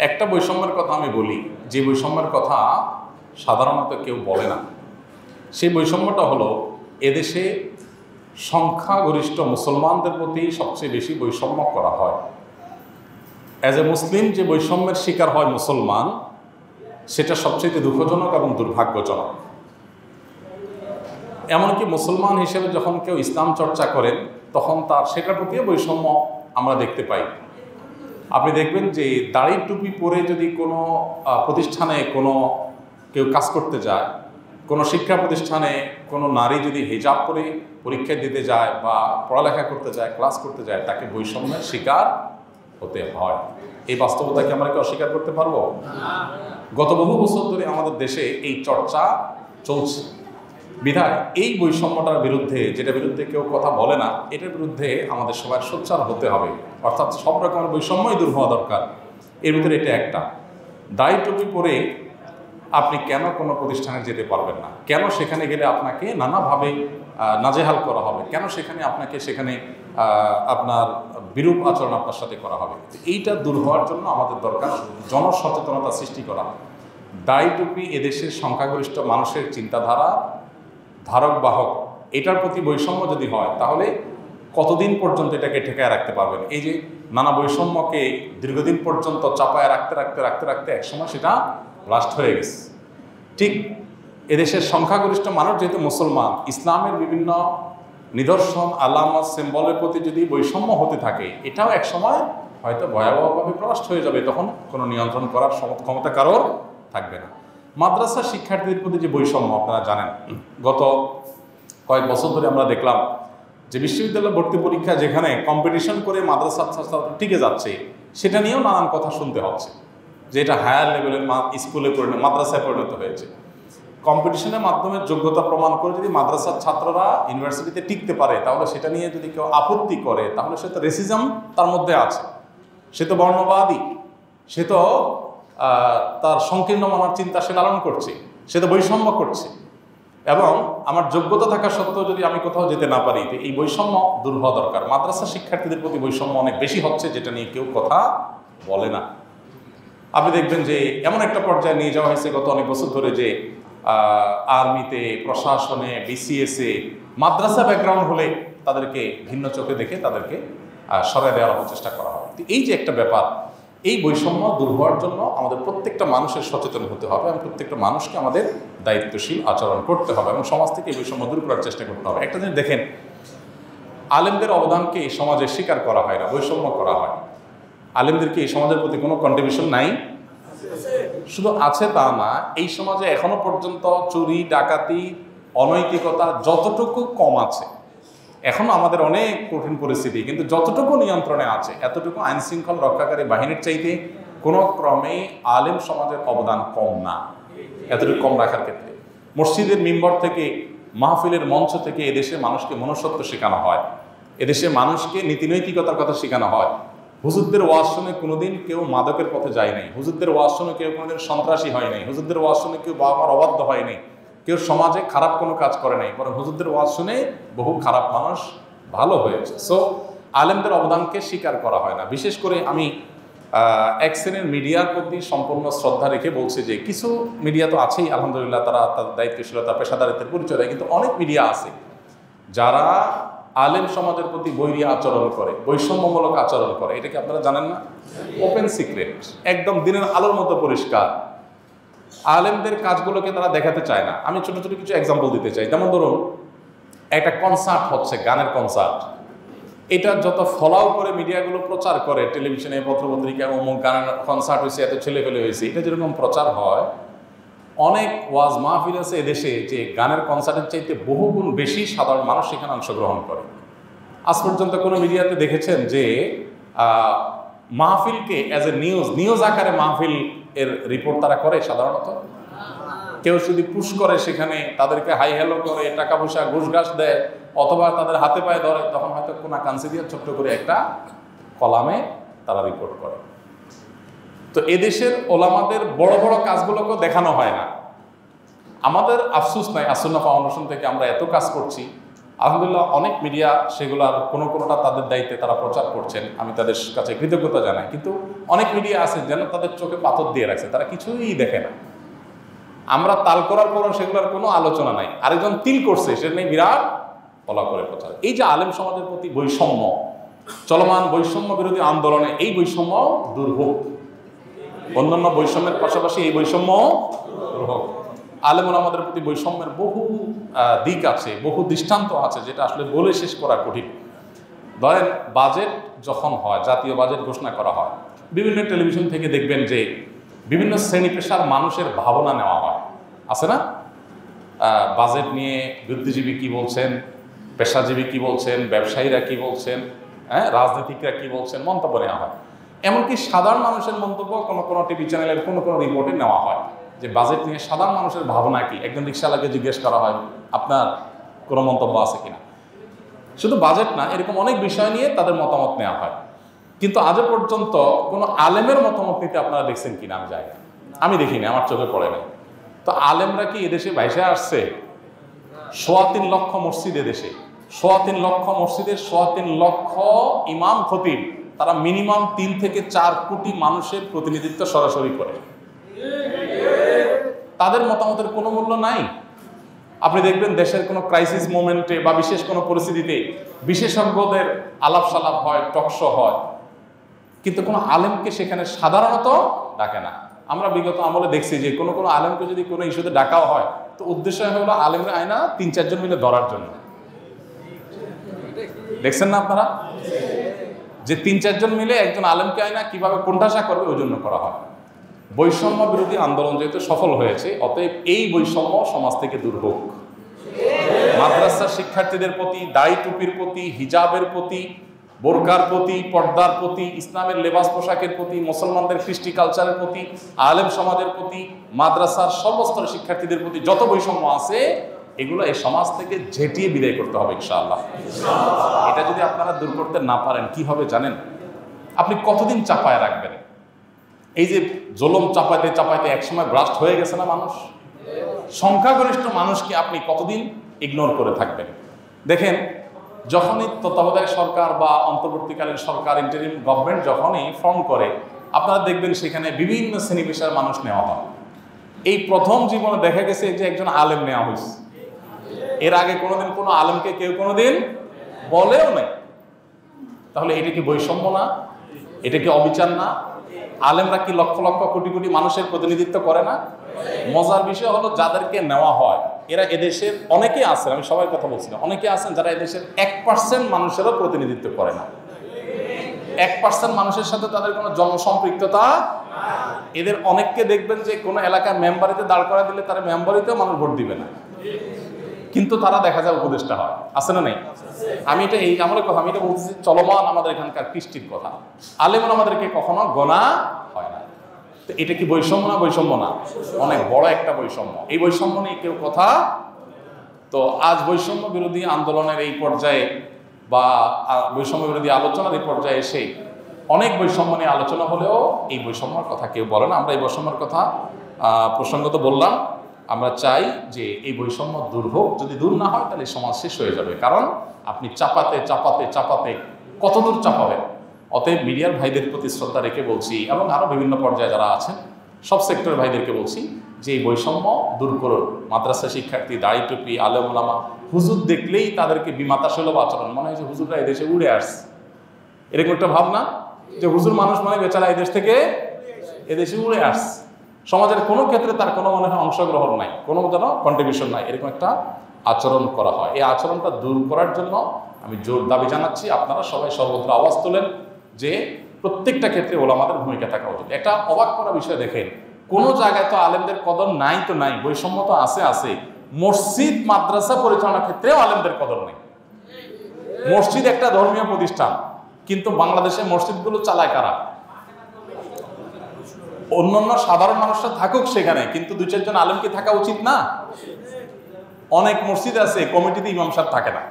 একটা বৈষম্যের কথা আমি বলি, যে বৈষম্যের কথা সাধারণত কেউ বলে না। সেই বৈষম্যটা হলো এদেশে সংখ্যাগরিষ্ঠ মুসলমানদের প্রতি সবচেয়ে বেশি বৈষম্য করা হয়। অ্যাজ এ মুসলিম যে বৈষম্যের শিকার হয় মুসলমান, সেটা সবচেয়ে দুঃখজনক এবং দুর্ভাগ্যজনক। এমনকি মুসলমান হিসেবে যখন কেউ ইসলাম চর্চা করেন তখন তার সেটার প্রতিও বৈষম্য আমরা দেখতে পাই। আপনি দেখবেন যে দাড়ি টুপি পরে যদি কোনো প্রতিষ্ঠানে কেউ কাজ করতে যায়, কোনো শিক্ষা প্রতিষ্ঠানে কোনো নারী যদি হিজাব পরে পরীক্ষা দিতে যায় বা পড়ালেখা করতে যায়, ক্লাস করতে যায়, তাকে বৈষম্যের শিকার হতে হয়। এই বাস্তবতাকে আমরা কি অস্বীকার করতে পারবো? গত বহু বছর ধরে আমাদের দেশে এই চর্চা চলছে। বিধায় এই বৈষম্যটার বিরুদ্ধে, যেটা বিরুদ্ধে কেউ কথা বলে না, এটার বিরুদ্ধে আমাদের সবার সোচ্চার হতে হবে। অর্থাৎ সব রকমের বৈষম্যই দূর হওয়া দরকার। এর ভিতরে এটা একটা। দাড়ি টুপি পরে আপনি কেন কোনো প্রতিষ্ঠানে যেতে পারবেন না? কেন সেখানে গেলে আপনাকে নানাভাবে নাজেহাল করা হবে? কেন সেখানে আপনার বিরূপ আচরণ আপনার সাথে করা হবে? এইটা দূর হওয়ার জন্য আমাদের দরকার জনসচেতনতা সৃষ্টি করা। দাড়ি টুপি এদেশের সংখ্যাগরিষ্ঠ মানুষের চিন্তাধারা ধারক বাহক। এটার প্রতি বৈষম্য যদি হয় তাহলে কতদিন পর্যন্ত এটাকে ঠেকায় রাখতে পারবেন? এই যে নানা বৈষম্যকে দীর্ঘদিন পর্যন্ত চাপায় রাখতে একসময় সেটা ব্লাস্ট হয়ে গেছে। ঠিক এদেশের সংখ্যাগরিষ্ঠ মানুষ যেহেতু মুসলমান, ইসলামের বিভিন্ন নিদর্শন, আলামত, সিম্বলের প্রতি যদি বৈষম্য হতে থাকে, এটাও একসময় হয়তো ভয়াবহভাবে ব্লাস্ট হয়ে যাবে। তখন কোনো নিয়ন্ত্রণ করার ক্ষমতা কারোর থাকবে না। মাদ্রাসা শিক্ষার্থীদের প্রতি যে বৈষম্য আপনারা জানেন, গত কয়েক বছর ধরে আমরা দেখলাম যে বিশ্ববিদ্যালয় ভর্তি পরীক্ষা যেখানে কম্পিটিশন করে মাদ্রাসা ছাত্র টিকে যাচ্ছে, সেটা নিয়েও নানান কথা শুনতে হচ্ছে যে এটা হায়ার লেভেলের মাদ্রাসায় পরিণত হয়েছে। কম্পিটিশনের মাধ্যমে যোগ্যতা প্রমাণ করে যদি মাদ্রাসার ছাত্ররা ইউনিভার্সিটিতে টিকতে পারে, তাহলে সেটা নিয়ে যদি কেউ আপত্তি করে, তাহলে সে তো রেসিজম তার মধ্যে আছে, সে তো বর্ণবাদী, সে তো তার সংকীর্ণ মনের চিন্তা সে লালন করছে, সে তো বৈষম্য করছে। এবং আমার যোগ্যতা থাকা সত্ত্বেও যদি আমি কোথাও যেতে না পারি, এই বৈষম্য দূর হওয়া দরকার। মাদ্রাসা শিক্ষার্থীদের প্রতি বৈষম্য অনেক বেশি হচ্ছে, যেটা নিয়ে কেউ কথা বলে না। আপনি দেখবেন যে এমন একটা পর্যায়ে নিয়ে যাওয়া হয়েছে গত অনেক বছর ধরে যে আর্মিতে, প্রশাসনে, বিসিএসে মাদ্রাসা ব্যাকগ্রাউন্ড হলে তাদেরকে ভিন্ন চোখে দেখে তাদেরকে সরাই দেওয়ার চেষ্টা করা হয়। এই যে একটা ব্যাপার, এই বৈষম্য দূর হওয়ার জন্য আমাদের প্রত্যেকটা মানুষের সচেতন হতে হবে এবং প্রত্যেকটা মানুষকে আমাদের দায়িত্বশীল আচরণ করতে হবে এবং সমাজ থেকে এই বৈষম্য দূর করার চেষ্টা করতে হবে। একটা জিনিস দেখেন, আলেমদের অবদানকে এই সমাজে স্বীকার করা হয় না, বৈষম্য করা হয়। আলেমদেরকে এই সমাজের প্রতি কোনো কন্ট্রিবিউশন নাই, শুধু আছে তা না, এই সমাজে এখনো পর্যন্ত চুরি, ডাকাতি, অনৈতিকতা যতটুকু কম আছে, এখনো আমাদের অনেক কঠিন পরিস্থিতি, কিন্তু যতটুকু নিয়ন্ত্রণে আছে, এতটুকু আইন শৃঙ্খলা রক্ষাকারী বাহিনীর চাইতে কোনো ক্রমে আলেম সমাজের অবদান কম না। এতটুকু কম রাখার ক্ষেত্রে মসজিদের মিম্বর থেকে, মাহফিলের মঞ্চ থেকে এদেশে মানুষকে মনুষ্যত্ব শেখানো হয়, এদেশে মানুষকে নীতিনৈতিকতার কথা শেখানো হয়। হুজুরদের ওয়াজ শুনে কোনোদিন কেউ মাদকের পথে যায় নাই, হুজুরদের ওয়াজ শুনে কেউ কোনোদিন সন্ত্রাসী হয় নাই, হুজুরদের ওয়াজ শুনে কেউ বাবা মার অবাধ্য হয় নাই, কেউ সমাজে খারাপ কোনো কাজ করে নাই, বরং হুজুরদের ওয়াজ শুনে বহু খারাপ মানুষ ভালো হয়েছে। সো আলেমদের অবদানকে স্বীকার করা হয় না। বিশেষ করে আমি এক শ্রেণীর মিডিয়ার প্রতি সম্পূর্ণ শ্রদ্ধা রেখে বলছি যে কিছু মিডিয়া তো আছেই আলহামদুলিল্লাহ, তারা তাদের দায়িত্বশীলতা, পেশাদারিত্বের পরিচয় দেয়, কিন্তু অনেক মিডিয়া আছে যারা আলেম সমাজের প্রতি বৈরী আচরণ করে, বৈষম্যমূলক আচরণ করে। এটা কি আপনারা জানেন না? ওপেন সিক্রেট, একদম দিনের আলোর মতো পরিষ্কার। আলেমদের কাজগুলোকে তারা দেখাতে চায় না। আমি ছোট ছোট কিছু এক্সাম্পল দিতে চাই। যেমন ধরুন, একটা কনসার্ট হচ্ছে, গানের কনসার্ট, এটা যত ফলাও করে মিডিয়াগুলো প্রচার করে, টেলিভিশনে, পত্রপত্রিকায়, অমুক গানের কনসার্ট হয়েছে, এত ছেলে ফেলে হয়েছে, এটা যেরকম প্রচার হয়, অনেক ওয়াজ মাহফিল আছে এদেশে যে গানের কনসার্টের চাইতে বহুগুণ বেশি সাধারণ মানুষ সেখানে অংশগ্রহণ করে। আজ পর্যন্ত কোনো মিডিয়াতে দেখেছেন যে মাহফিলকে অ্যাজ এ নিউজ আকারে মাহফিল এর রিপোর্ট তারা করে? সাধারণত কেউ যদি পুশ করে, সেখানে তাদেরকে হাই হ্যালো করে, টাকা পয়সা ঘুষ ঘাস দেয়, অথবা তাদের হাতে পায়ে ধরে, তখন হয়তো কোনা কাঞ্চি দিয়ে ছোট্ট করে একটা কলামে তারা রিপোর্ট করে। তো এদেশের ওলামাদের বড় বড় কাজগুলোকে দেখানো হয় না। আমাদের আফসোস নাই, আসুন্নাহ ফাউন্ডেশন থেকে আমরা এত কাজ করছি, আলহামদুলিল্লাহ অনেক মিডিয়া সেগুলার কোনোটা তাদের দায়িত্বে তারা প্রচার করছেন, আমি তাদের কাছে কৃতজ্ঞতা জানাই। কিন্তু অনেক মিডিয়া আছে যেন তাদের চোখে পাথর দিয়ে রাখছে, তারা কিছুই দেখে না। আমরা তাল করার পরও সেগুলোর কোনো আলোচনা নাই, আরেকজন তিল করছে সেটা নিয়ে বিরাট বলা করে প্রচার। এই যে আলেম সমাজের প্রতি বৈষম্য, চলমান বৈষম্য বিরোধী আন্দোলনে এই বৈষম্য দূর হোক, অন্যান্য বৈষম্যের পাশাপাশি এই বৈষম্য দূর হোক। আলেম ওলামাদের প্রতি বৈষম্যের বহু দিক আছে, বহু দৃষ্টান্ত আছে, যেটা আসলে বলে শেষ করা কঠিন। ধরেন বাজেট যখন হয়, জাতীয় বাজেট ঘোষণা করা হয়, বিভিন্ন টেলিভিশন থেকে দেখবেন যে বিভিন্ন শ্রেণী পেশার মানুষের ভাবনা নেওয়া হয়, আছে না? বাজেট নিয়ে বুদ্ধিজীবী কি বলছেন, পেশাজীবী কি বলছেন, ব্যবসায়ীরা কি বলছেন, রাজনীতিকরা কি বলছেন, মন্তব্য নেওয়া হয়। এমনকি সাধারণ মানুষের মন্তব্য কোনো টিভি চ্যানেলের কোনো রিপোর্টে নেওয়া হয় যে বাজেট নিয়ে সাধারণ মানুষের ভাবনা কি। একজন রিকশাওয়ালাকে জিজ্ঞেস করা হয় আপনার কোনো মন্তব্য আছে কিনা। শুধু বাজেট না, এরকম অনেক বিষয় নিয়ে তাদের মতামত নেওয়া হয়। কিন্তু আজও পর্যন্ত কোনো আলেমের মতামত নিতে আপনারা দেখছেন কিনা আমি জানি না, আমি দেখিনি, আমার চোখে পড়ে নাই। তো আলেমরা কি এদেশে ভাইসে আসছে? ৩.৫ লক্ষ মসজিদ এদেশে, ৩.৫ লক্ষ মসজিদের ৩.৫ লক্ষ ইমাম খতিব, তারা মিনিমাম ৩ থেকে ৪ কোটি মানুষের প্রতিনিধিত্ব সরাসরি করে। তাদের মতামতের কোনো মূল্য নাই। আপনি দেখবেন দেশের কোনো ক্রাইসিস মোমেন্টে বা বিশেষ কোনো পরিস্থিতিতে বিশেষজ্ঞদের আলাপ সালাপ হয়, টকশো হয়, কিন্তু কোনো আলেমকে সেখানে সাধারণত ডাকে না। আমরা বিগত আমলে দেখছি যে কোনো আলেমকে যদি কোনো ইস্যুতে ডাকাও হয়, তো উদ্দেশ্য হলো আলেমরা আয়না ৩-৪ জন মিলে ধরার জন্য। দেখছেন না আপনারা যে ৩-৪ জন মিলে একজন আলেমকে আয়না কিভাবে কোণঠাসা করবে ওই জন্য করা হয়। বৈষম্য বিরোধী আন্দোলন যেহেতু সফল হয়েছে, অতএব এই বৈষম্য সমাজ থেকে দূর হোক। মাদ্রাসার শিক্ষার্থীদের প্রতি, দাড়ি টুপির প্রতি, হিজাবের প্রতি, বোরকার প্রতি, পর্দার প্রতি, ইসলামের লেবাস পোশাকের প্রতি, মুসলমানদের কৃষ্টি কালচারের প্রতি, আলেম সমাজের প্রতি, মাদ্রাসার সর্বস্তরের শিক্ষার্থীদের প্রতি যত বৈষম্য আছে, এগুলো এই সমাজ থেকে ঝেঁটিয়ে বিদায় করতে হবে ইনশাআল্লাহ। এটা যদি আপনারা দূর করতে না পারেন কি হবে জানেন? আপনি কতদিন চাপায় রাখবেন? এই যে জুলুম চাপাইতে চাপাইতে একসময় ব্রাস্ট হয়ে গেছে না মানুষ, সংখ্যাগরিষ্ঠ মানুষকে আপনি কতদিন ইগনোর করে থাকবেন? দেখেন, যখনই তত্ত্বাবধায়ক সরকার বা অন্তর্বর্তীকালীন সরকার, ইন্টারিম গভর্নমেন্ট যখনই ফর্ম করে, আপনারা দেখবেন সেখানে বিভিন্ন শ্রেণী পেশার মানুষ নেওয়া হয়। এই প্রথম জীবনে দেখা গেছে যে একজন আলেম নেওয়া হয়েছে। এর আগে কোনোদিন কোনো আলেমকে কেউ কোনোদিন বলেও নাই। তাহলে এটা কি বৈষম্য না? এটা কি অবিচার না? আলেমরা কি লক্ষ লক্ষ কোটি কোটি মানুষের প্রতিনিধিত্ব করে না? মজার বিষয় হলো যাদেরকে নেওয়া হয় এরা এদেশের অনেকে আছেন, আমি সবার কথা বলছি না, অনেকে আছেন যারা এদেশের 1% মানুষেরও প্রতিনিধিত্ব করে না। 1% মানুষের সাথে তাদের কোনো জনসম্পৃক্ততা। এদের অনেককে দেখবেন যে কোনো এলাকার মেম্বারিতে দাঁড় করা দিলে তারা মেম্বারিতেও মানুষ ভোট দিবে না, কিন্তু তারা দেখা যায় উপদেষ্টা হয়। আছে না নেই? আমি এটা এই আমলের কথা, আমি এটা বলতেছি চলমান আমাদের এখানকার কৃষ্টির কথা। আলেমন আমাদেরকে কখনো গোনা হয় না। তো এটা কি বৈষম্য না? বৈষম্য না, অনেক বড় একটা বৈষম্য। এই বৈষম্য নিয়ে কেউ কথা। তো আজ বৈষম্য বিরোধী আন্দোলনের এই পর্যায়ে বা বৈষম্য বিরোধী আলোচনার এই পর্যায়ে এসে অনেক বৈষম্য নিয়ে আলোচনা হলেও এই বৈষম্যের কথা কেউ বলে না। আমরা এই বৈষম্যের কথা প্রসঙ্গত বললাম। আমরা চাই যে এই বৈষম্য দূর হোক। যদি দূর না হয় তাহলে সমাজ শেষ হয়ে যাবে। কারণ আপনি চাপাতে চাপাতে চাপাতে কতদূর চাপাবেন? অতএব মিডিয়ার ভাইদের প্রতি শ্রদ্ধা রেখে বলছি, এবং আরও বিভিন্ন পর্যায়ে যারা আছেন সব সেক্টরের ভাইদেরকে বলছি যে এই বৈষম্য দূর করুন। মাদ্রাসা শিক্ষার্থী, দাড়ি টুপি, আলেম ওলামা, হুজুর দেখলেই তাদেরকে বিমাতা সুলভ আচরণ, মনে হয় যে হুজুররা এদেশে উড়ে আসছে, এরকম একটা ভাবনা যে হুজুর মানুষ মানে বেচারা এদেশ থেকে এদেশে উড়ে আসছে। সমাজের কোনো ক্ষেত্রে তার কোনো মনে হয় অংশগ্রহণ নাই, কোনো যেন কন্ট্রিবিউশন নাই, এরকম একটা আচরণ করা হয়। এই আচরণটা দূর করার জন্য আমি জোর দাবি জানাচ্ছি, আপনারা সবাই সর্বত্র আওয়াজ তোলেন যে প্রত্যেকটা ক্ষেত্রে ওলামাদের ভূমিকা থাকা উচিত। একটা অবাক করা বিষয় দেখেন, কোনো জায়গায় তো আলেমদের কদর নাই তো নাই, বৈষম্য তো আছে। মসজিদ মাদ্রাসা পরিচালনার ক্ষেত্রেও আলেমদের কদর নেই। মসজিদ একটা ধর্মীয় প্রতিষ্ঠান, কিন্তু বাংলাদেশের মসজিদগুলো চালায় কারা? অন্যান্য সাধারণ মানুষরা থাকুক সেখানে, কিন্তু 2-4 জন আলেম কি থাকা উচিত না? অনেক মসজিদ আছে কমিটিতে ইমাম সাহেব থাকে না,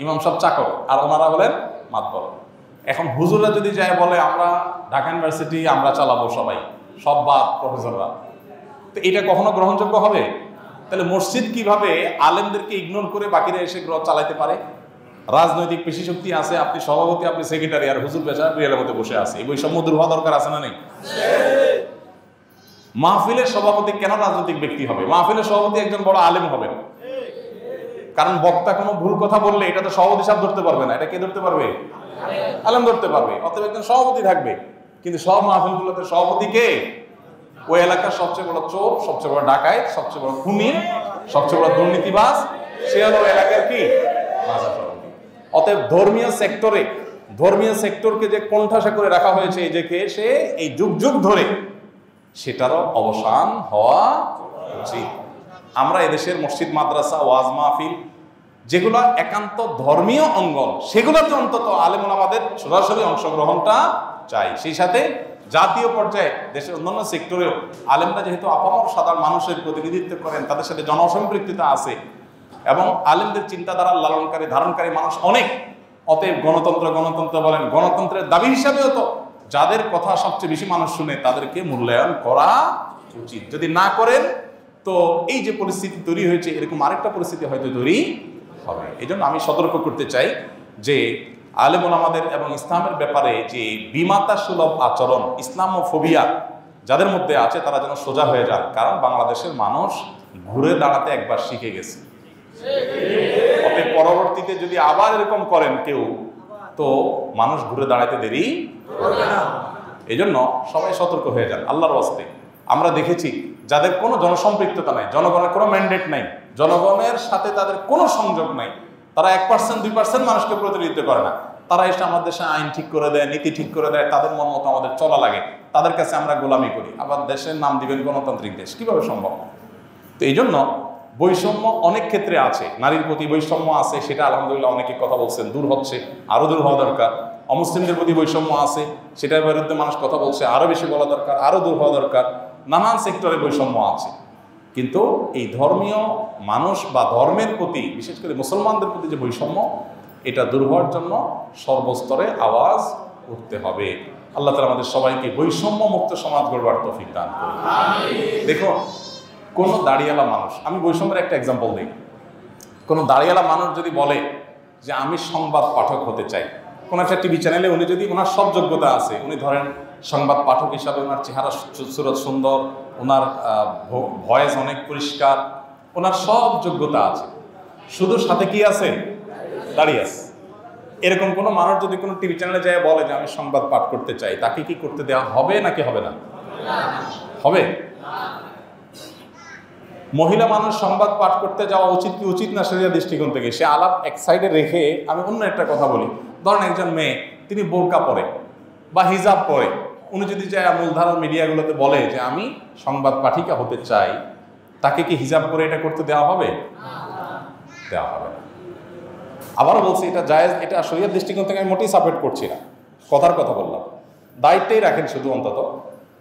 ইমাম সাহেব চাকর, আর ওনারা হলেন মাতবর। এখন হুজুররা যদি যায় বলে আমরা ঢাকা ইউনিভার্সিটি আমরা চালাবো, সব বাদ প্রফেসররা, তো এটা কখনো গ্রহণযোগ্য হবে? তাহলে মসজিদ কিভাবে আলেমদেরকে ইগনোর করে বাকিরা এসে চালাইতে পারে? রাজনৈতিক পেশি শক্তি আছে, আপনি সভাপতি, আপনি সেক্রেটারি, আর হুজুর পেশা রিয়ালের মধ্যে বসে আছে। এই বৈষম্য দূর হওয়া দরকার আছে না নেই? মাহফিলের সভাপতি কেন রাজনৈতিক ব্যক্তি হবে? মাহফিলের সভাপতি একজন বড় আলেম হবেন, কারণ বক্তা কোনো ভুল কথা বললে এটা তো সভাপতি সাহেব ধরতে পারবে না, এটা কে ধরতে পারবে? আলেম ধরতে পারবে। অতএব একজন সভাপতি থাকবে, কিন্তু সব মাহফিলগুলোতে সভাপতি কে? ওই এলাকার সবচেয়ে বড় চোর, সবচেয়ে বড় ডাকাত, সবচেয়ে বড় খুনি, সবচেয়ে বড় দুর্নীতিবাজ, সে হলো এলাকার কি? সভাপতি। অতএব ধর্মীয় সেক্টরকে যে কোণঠাসা করে রাখা হয়েছে এই যে সে এই যুগ যুগ ধরে, সেটারও অবসান হওয়া উচিত। আমরা এদেশের মসজিদ, মাদ্রাসা, ওয়াজ মাহফিল যেগুলো একান্ত ধর্মীয় অঙ্গন, সেগুলোতে অন্তত আলেম ওলামাদের সরাসরি অংশগ্রহণটা চাই। সেই সাথে জাতীয় পর্যায়ে দেশের অন্যান্য সেক্টরেও আলেমরা যেহেতু আপামর সাধারণ মানুষের প্রতিনিধিত্ব করেন, তাদের সাথে জনসম্পৃক্ততা আছে এবং আলেমদের চিন্তাধারা লালনকারী ধারণকারী মানুষ অনেক। অতএব গণতন্ত্র বলেন, গণতন্ত্রের দাবি হিসাবেও তো যাদের কথা সবচেয়ে বেশি মানুষ শুনে তাদেরকে মূল্যায়ন করা উচিত। যদি না করেন তো এই যে পরিস্থিতি তৈরি হয়েছে, এরকম আরেকটা পরিস্থিতি হয়তো তৈরি হবে। এই জন্য আমি সতর্ক করতে চাই যে আলেম ওলামাদের এবং ইসলামের ব্যাপারে যে বিমাতা সুলভ আচরণ, ইসলামোফোবিয়া যাদের মধ্যে আছে, তারা যেন সোজা হয়ে যান। কারণ বাংলাদেশের মানুষ ঘুরে দাঁড়াতে একবার শিখে গেছে। পরবর্তীতে যদি আবার এরকম করেন কেউ, তো মানুষ ঘুরে দাঁড়াতে দেরি করবে না। এই জন্য সবাই সতর্ক হয়ে যান আল্লাহর ওয়াস্তে। আমরা দেখেছি যাদের কোনো জনসম্পৃক্ততা নাই, জনগণের কোনো ম্যান্ডেট নাই, জনগণের সাথে তাদের কোনো সংযোগ নাই, তারা 1% 2% মানুষকে প্রতিনিধিত্ব করে না, তারা এসে আমাদের দেশে আইন ঠিক করে দেয়, নীতি ঠিক করে দেয়, তাদের মন মতো আমাদের চলা লাগে, তাদের কাছে আমরা গোলামি করি। আবার দেশের নাম দিবেন গণতান্ত্রিক দেশ, কিভাবে সম্ভব? তো এই জন্য বৈষম্য অনেক ক্ষেত্রে আছে, নারীর প্রতি বৈষম্য আছে, সেটা আলহামদুলিল্লাহ অনেকে কথা বলছেন, দূর হচ্ছে, আরও দূর হওয়া দরকার। অমুসলিমদের প্রতি বৈষম্য আছে, সেটার বিরুদ্ধে মানুষ কথা বলছে, আরও বেশি বলা দরকার, আরও দূর হওয়া দরকার। নানান সেক্টরে বৈষম্য আছে, কিন্তু এই ধর্মীয় মানুষ বা ধর্মের প্রতি, বিশেষ করে মুসলমানদের প্রতি যে বৈষম্য, এটা দূর হওয়ার জন্য সর্বস্তরে আওয়াজ উঠতে হবে। আল্লাহ তাআলা আমাদের সবাইকে বৈষম্য মুক্ত সমাজ গড়বার তৌফিক দান করুন। দেখো, কোনো দাড়িওয়ালা মানুষ, আমি বৈষম্যের একটা এক্সাম্পল দিই। কোনো দাড়িওয়ালা মানুষ যদি বলে যে আমি সংবাদ পাঠক হতে চাই, কোনো একটা টিভি চ্যানেলে উনি যদি, ওনার সব যোগ্যতা আছে, উনি ধরেন সংবাদ পাঠক হিসাবে ওনার চেহারা সুরত সুন্দর, ওনার ভয়েস অনেক পরিষ্কার, ওনার সব যোগ্যতা আছে, শুধু সাথে কি আছে? দাঁড়িয়ে আছে। এরকম কোনো মানুষ যদি কোনো টিভি চ্যানেলে যায় বলে যে আমি সংবাদ পাঠ করতে চাই, তাকে কি করতে দেওয়া হবে নাকি হবে না? হবে। মহিলা মানুষ সংবাদ পাঠ করতে যাওয়া উচিত কি উচিত না শরিয়া দৃষ্টিকোণ থেকে, সে আলাপ এক সাইডে রেখে আমি অন্য একটা কথা বলি। ধরেন একজন মেয়ে, তিনি বোরকা পরে বা হিজাব পরে, উনি যদি যায় মূলধারার মিডিয়াগুলোতে বলে যে আমি সংবাদ পাঠিকা হতে চাই, তাকে কি হিজাব করে এটা করতে দেওয়া হবে? দেওয়া হবে না। আবারও বলছি, এটা জায়েজ, এটা শরিয়ার দৃষ্টিকোণ থেকে আমি মোটেই সাপোর্ট করছি না, কথার কথা বললাম। দায়িত্বেই রাখেন শুধু অন্তত।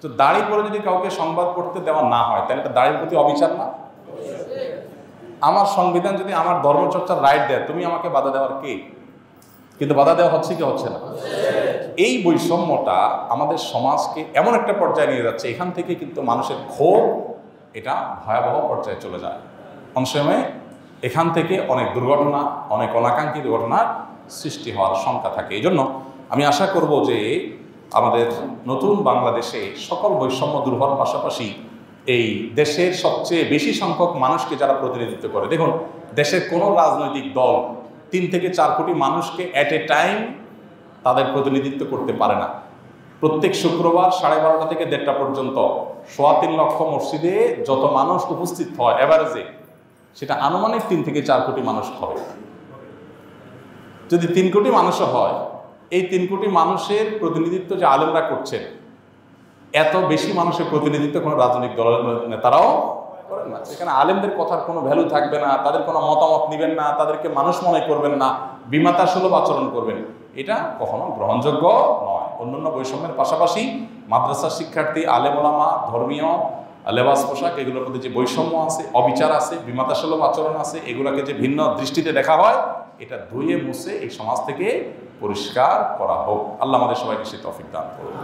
তো দাড়ি পরে যদি কাউকে সংবাদ পড়তে দেওয়া না হয়, তাহলে এটা দাড়ির প্রতি অবিচার না? আমার সংবিধান যদি আমার ধর্মচর্চার রাইট দেয়, তুমি আমাকে বাধা দেওয়ার কে? কিন্তু বাধা দেওয়া হচ্ছে কি হচ্ছে না? এই বৈষম্যটা আমাদের সমাজকে এমন একটা পর্যায়ে নিয়ে যাচ্ছে, এখান থেকে কিন্তু মানুষের ক্ষোভ এটা ভয়াবহ পর্যায়ে চলে যায়। অনেক সময় এখান থেকে অনেক দুর্ঘটনা, অনেক অনাকাঙ্ক্ষিত ঘটনার সৃষ্টি হওয়ার শঙ্কা থাকে। এই জন্য আমি আশা করব যে আমাদের নতুন বাংলাদেশে সকল বৈষম্য দূর হওয়ার পাশাপাশি এই দেশের সবচেয়ে বেশি সংখ্যক মানুষকে যারা প্রতিনিধিত্ব করে, দেখুন দেশের কোনো রাজনৈতিক দল 3 থেকে 4 কোটি মানুষকে অ্যাট এ টাইম তাদের প্রতিনিধিত্ব করতে পারে না। প্রত্যেক শুক্রবার 12:30 থেকে 1:30 পর্যন্ত 3.25 লক্ষ মসজিদে যত মানুষ উপস্থিত হয় এভারেজে, সেটা আনুমানিক 3 থেকে 4 কোটি মানুষ হবে। যদি 3 কোটি মানুষও হয়, এই 3 কোটি মানুষের প্রতিনিধিত্ব যে আলেমরা করছেন, এত বেশি মানুষের প্রতিনিধিত্ব কোনো রাজনৈতিক দলের নেতারাও করেন না। সেখানে আলেমদের কথার কোনো ভ্যালু থাকবে না, তাদের কোনো মতামত নেবেন না, তাদেরকে মানুষ মনে করবেন না, বিমাতা সুলভ আচরণ করবেন, এটা কখনো গ্রহণযোগ্য নয়। অন্যান্য বৈষম্যের পাশাপাশি মাদ্রাসার শিক্ষার্থী, আলেম ওলামা, ধর্মীয় লেবাস পোশাক, এগুলোর মধ্যে যে বৈষম্য আছে, অবিচার আছে, বিমাতা সুলভ আচরণ আছে, এগুলোকে যে ভিন্ন দৃষ্টিতে দেখা হয়, এটা ধুয়ে মুছে এই সমাজ থেকে পরিষ্কার করা হোক। আল্লাহ আমাদের সবাইকে সেই তৌফিক দান করুন।